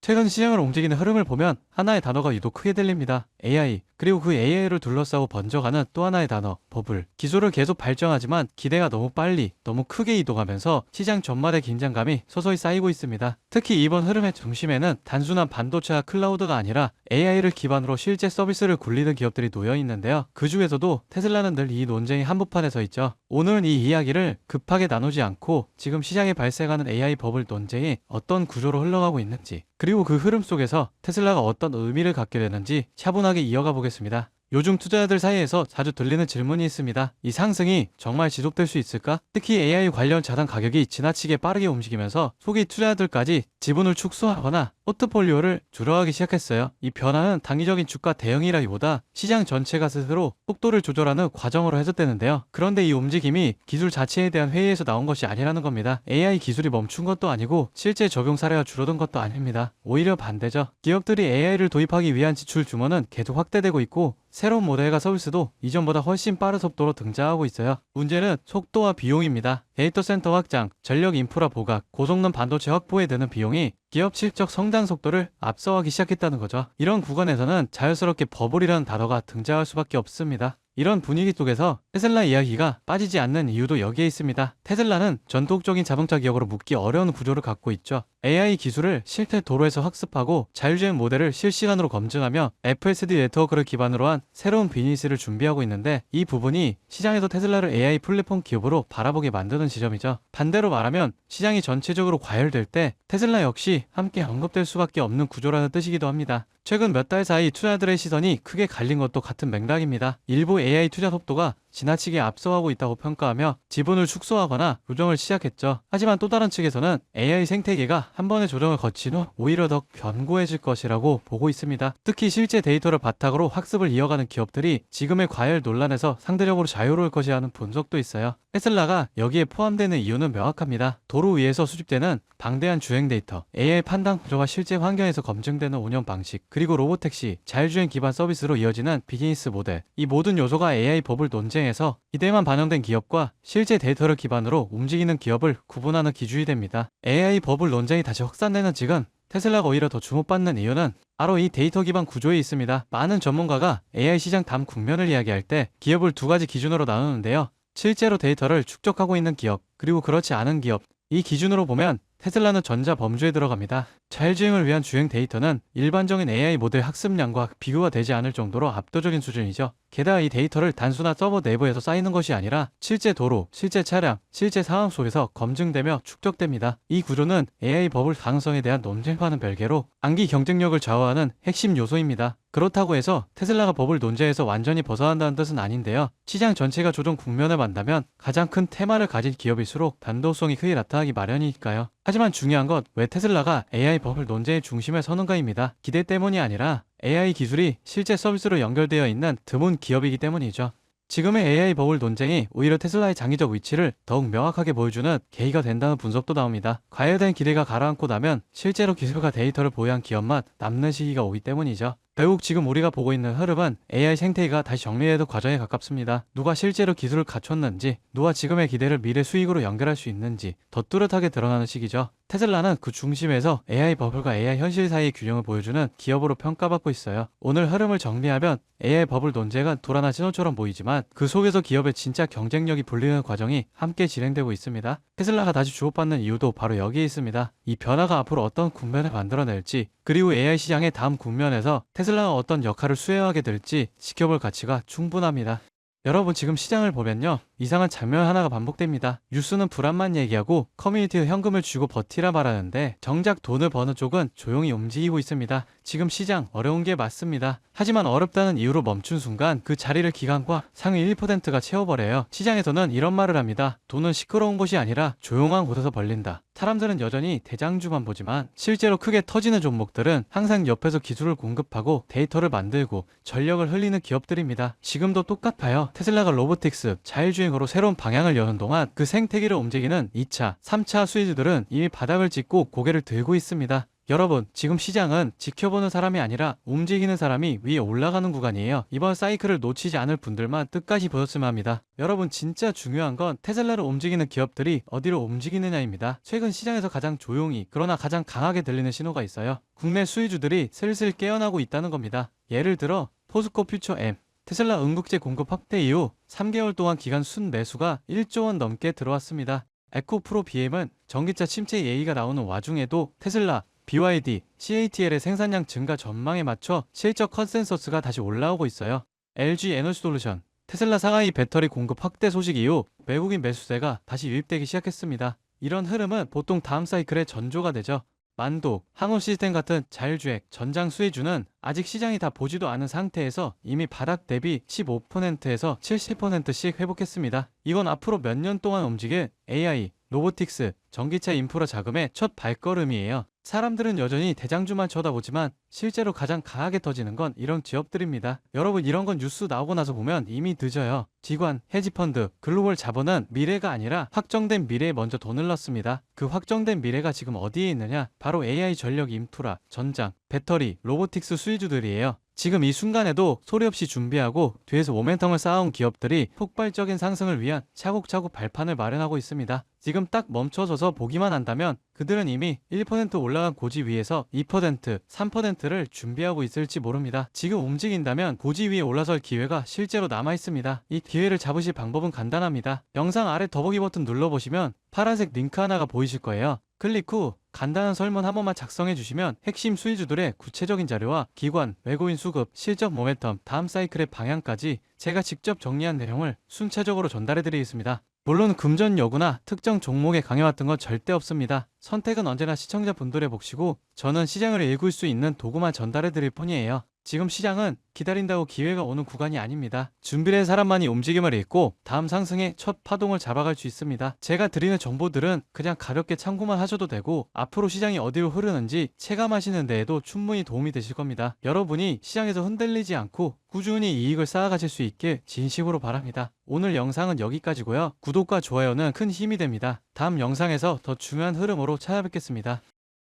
최근 시장을 움직이는 흐름을 보면 하나의 단어가 유독 크게 들립니다. AI. 그리고 그 AI를 둘러싸고 번져가는 또 하나의 단어, 버블. 기술을 계속 발전하지만 기대가 너무 빨리, 너무 크게 이동하면서 시장 전말의 긴장감이 서서히 쌓이고 있습니다. 특히 이번 흐름의 중심에는 단순한 반도체와 클라우드가 아니라 AI를 기반으로 실제 서비스를 굴리는 기업들이 놓여 있는데요. 그 중에서도 테슬라는 늘 이 논쟁의 한복판에 서 있죠. 오늘은 이 이야기를 급하게 나누지 않고 지금 시장에 발생하는 AI 버블 논쟁이 어떤 구조로 흘러가고 있는지, 그리고 그 흐름 속에서 테슬라가 어떤 의미를 갖게 되는지 차분하게 이어가 보겠습니다. 요즘 투자자들 사이에서 자주 들리는 질문이 있습니다. 이 상승이 정말 지속될 수 있을까? 특히 AI 관련 자산 가격이 지나치게 빠르게 움직이면서 소기 투자자들까지 지분을 축소하거나 포트폴리오를 줄여가기 시작했어요. 이 변화는 단기적인 주가 대응이라기보다 시장 전체가 스스로 속도를 조절하는 과정으로 해석되는데요. 그런데 이 움직임이 기술 자체에 대한 회의에서 나온 것이 아니라는 겁니다. AI 기술이 멈춘 것도 아니고 실제 적용 사례가 줄어든 것도 아닙니다. 오히려 반대죠. 기업들이 AI를 도입하기 위한 지출 규모는 계속 확대되고 있고 새로운 모델과 서비스도 이전보다 훨씬 빠른 속도로 등장하고 있어요. 문제는 속도와 비용입니다. 데이터 센터 확장, 전력 인프라 보각, 고성능 반도체 확보에 드는 비용이 기업 실적 성장 속도를 앞서가기 시작했다는 거죠. 이런 구간에서는 자연스럽게 버블이라는 단어가 등장할 수밖에 없습니다. 이런 분위기 속에서 테슬라 이야기가 빠지지 않는 이유도 여기에 있습니다. 테슬라는 전통적인 자동차 기업으로 묶기 어려운 구조를 갖고 있죠. AI 기술을 실제 도로에서 학습하고 자율주행 모델을 실시간으로 검증하며 FSD 네트워크를 기반으로 한 새로운 비즈니스를 준비하고 있는데, 이 부분이 시장에서 테슬라를 AI 플랫폼 기업으로 바라보게 만드는 지점이죠. 반대로 말하면 시장이 전체적으로 과열될 때 테슬라 역시 함께 언급될 수밖에 없는 구조라는 뜻이기도 합니다. 최근 몇 달 사이 투자자들의 시선이 크게 갈린 것도 같은 맥락입니다. 일부 AI 투자 속도가 지나치게 앞서가고 있다고 평가하며 지분을 축소하거나 조정을 시작했죠. 하지만 또 다른 측에서는 AI 생태계가 한 번의 조정을 거친 후 오히려 더 견고해질 것이라고 보고 있습니다. 특히 실제 데이터를 바탕으로 학습을 이어가는 기업들이 지금의 과열 논란에서 상대적으로 자유로울 것이라는 분석도 있어요. 테슬라가 여기에 포함되는 이유는 명확합니다. 도로 위에서 수집되는 방대한 주행 데이터, AI 판단 구조가 실제 환경에서 검증되는 운영 방식, 그리고 로보택시, 자율주행 기반 서비스로 이어지는 비즈니스 모델, 이 모든 요소가 AI 버블 논쟁에서 기대만 반영된 기업과 실제 데이터를 기반으로 움직이는 기업을 구분하는 기준이 됩니다. AI 버블 논쟁이 다시 확산되는 지금 테슬라가 오히려 더 주목받는 이유는 바로 이 데이터 기반 구조에 있습니다. 많은 전문가가 AI 시장 다음 국면을 이야기할 때 기업을 두 가지 기준으로 나누는데요. 실제로 데이터를 축적하고 있는 기업, 그리고 그렇지 않은 기업. 이 기준으로 보면 테슬라는 전자 범주에 들어갑니다. 자율주행을 위한 주행 데이터는 일반적인 AI 모델 학습량과 비교가 되지 않을 정도로 압도적인 수준이죠. 게다가 이 데이터를 단순한 서버 내부에서 쌓이는 것이 아니라 실제 도로, 실제 차량, 실제 상황 속에서 검증되며 축적됩니다. 이 구조는 AI 버블 가능성에 대한 논쟁과는 별개로 장기 경쟁력을 좌우하는 핵심 요소입니다. 그렇다고 해서 테슬라가 버블 논쟁에서 완전히 벗어난다는 뜻은 아닌데요. 시장 전체가 조정 국면을 만나면 가장 큰 테마를 가진 기업일수록 변동성이 크게 나타나기 마련이니까요. 하지만 중요한 건 왜 테슬라가 AI 버블 논쟁의 중심에 서는가입니다. 기대 때문이 아니라 AI 기술이 실제 서비스로 연결되어 있는 드문 기업이기 때문이죠. 지금의 AI 버블 논쟁이 오히려 테슬라의 장기적 위치를 더욱 명확하게 보여주는 계기가 된다는 분석도 나옵니다. 과열된 기대가 가라앉고 나면 실제로 기술과 데이터를 보유한 기업만 남는 시기가 오기 때문이죠. 결국 지금 우리가 보고 있는 흐름은 AI 생태계가 다시 정리되는 과정에 가깝습니다. 누가 실제로 기술을 갖췄는지, 누가 지금의 기대를 미래 수익으로 연결할 수 있는지 더 뚜렷하게 드러나는 시기죠. 테슬라는 그 중심에서 AI 버블과 AI 현실 사이의 균형을 보여주는 기업으로 평가받고 있어요. 오늘 흐름을 정리하면 AI 버블 논쟁은 도란한 신호처럼 보이지만 그 속에서 기업의 진짜 경쟁력이 불리는 과정이 함께 진행되고 있습니다. 테슬라가 다시 주목받는 이유도 바로 여기에 있습니다. 이 변화가 앞으로 어떤 국면을 만들어낼지, 그리고 AI 시장의 다음 국면에서 테슬라가 어떤 역할을 수행하게 될지 지켜볼 가치가 충분합니다. 여러분, 지금 시장을 보면요, 이상한 장면 하나가 반복됩니다. 뉴스는 불안만 얘기하고 커뮤니티에 현금을 주고 버티라 말하는데 정작 돈을 버는 쪽은 조용히 움직이고 있습니다. 지금 시장 어려운 게 맞습니다. 하지만 어렵다는 이유로 멈춘 순간 그 자리를 기관과 상위 1%가 채워버려요. 시장에서는 이런 말을 합니다. 돈은 시끄러운 곳이 아니라 조용한 곳에서 벌린다. 사람들은 여전히 대장주만 보지만 실제로 크게 터지는 종목들은 항상 옆에서 기술을 공급하고 데이터를 만들고 전력을 흘리는 기업들입니다. 지금도 똑같아요. 테슬라가 로보틱스, 자율주행으로 새로운 방향을 여는 동안 그 생태계를 움직이는 2차, 3차 수혜주들은 이미 바닥을 찍고 고개를 들고 있습니다. 여러분, 지금 시장은 지켜보는 사람이 아니라 움직이는 사람이 위에 올라가는 구간이에요. 이번 사이클을 놓치지 않을 분들만 끝까지 보셨으면 합니다. 여러분, 진짜 중요한 건 테슬라를 움직이는 기업들이 어디로 움직이느냐입니다. 최근 시장에서 가장 조용히 그러나 가장 강하게 들리는 신호가 있어요. 국내 수혜주들이 슬슬 깨어나고 있다는 겁니다. 예를 들어 포스코 퓨처 M, 테슬라 응급제 공급 확대 이후 3개월 동안 기간 순매수가 1조 원 넘게 들어왔습니다. 에코프로 BM은 전기차 침체 예의가 나오는 와중에도 테슬라, BYD, CATL의 생산량 증가 전망에 맞춰 실적 컨센서스가 다시 올라오고 있어요. LG 에너지솔루션, 테슬라 상하이 배터리 공급 확대 소식 이후 외국인 매수세가 다시 유입되기 시작했습니다. 이런 흐름은 보통 다음 사이클의 전조가 되죠. 만도, 항우시스템 같은 자율주행, 전장 수혜주는 아직 시장이 다 보지도 않은 상태에서 이미 바닥 대비 15%에서 70%씩 회복했습니다. 이건 앞으로 몇 년 동안 움직일 AI, 로보틱스, 전기차 인프라 자금의 첫 발걸음이에요. 사람들은 여전히 대장주만 쳐다보지만 실제로 가장 강하게 터지는 건 이런 기업들입니다. 여러분, 이런 건 뉴스 나오고 나서 보면 이미 늦어요. 기관, 헤지펀드, 글로벌 자본은 미래가 아니라 확정된 미래에 먼저 돈을 넣습니다. 그 확정된 미래가 지금 어디에 있느냐? 바로 AI 전력 인프라, 전장, 배터리, 로보틱스 수혜주들이에요. 지금 이 순간에도 소리 없이 준비하고 뒤에서 모멘텀을 쌓아온 기업들이 폭발적인 상승을 위한 차곡차곡 발판을 마련하고 있습니다. 지금 딱 멈춰서서 보기만 한다면 그들은 이미 1% 올라간 고지 위에서 2%, 3%를 준비하고 있을지 모릅니다. 지금 움직인다면 고지 위에 올라설 기회가 실제로 남아 있습니다. 이 기회를 잡으실 방법은 간단합니다. 영상 아래 더보기 버튼 눌러보시면 파란색 링크 하나가 보이실 거예요. 클릭 후 간단한 설문 한 번만 작성해 주시면 핵심 수혜주들의 구체적인 자료와 기관, 외국인 수급, 실적 모멘텀, 다음 사이클의 방향까지 제가 직접 정리한 내용을 순차적으로 전달해 드리겠습니다. 물론 금전 여부나 특정 종목에 강해왔던 건 절대 없습니다. 선택은 언제나 시청자분들의 몫이고 저는 시장을 읽을 수 있는 도구만 전달해 드릴 뿐이에요. 지금 시장은 기다린다고 기회가 오는 구간이 아닙니다. 준비된 사람만이 움직임을 읽고 다음 상승의 첫 파동을 잡아갈 수 있습니다. 제가 드리는 정보들은 그냥 가볍게 참고만 하셔도 되고 앞으로 시장이 어디로 흐르는지 체감하시는 데에도 충분히 도움이 되실 겁니다. 여러분이 시장에서 흔들리지 않고 꾸준히 이익을 쌓아가실 수 있길 진심으로 바랍니다. 오늘 영상은 여기까지고요. 구독과 좋아요는 큰 힘이 됩니다. 다음 영상에서 더 중요한 흐름으로 찾아뵙겠습니다.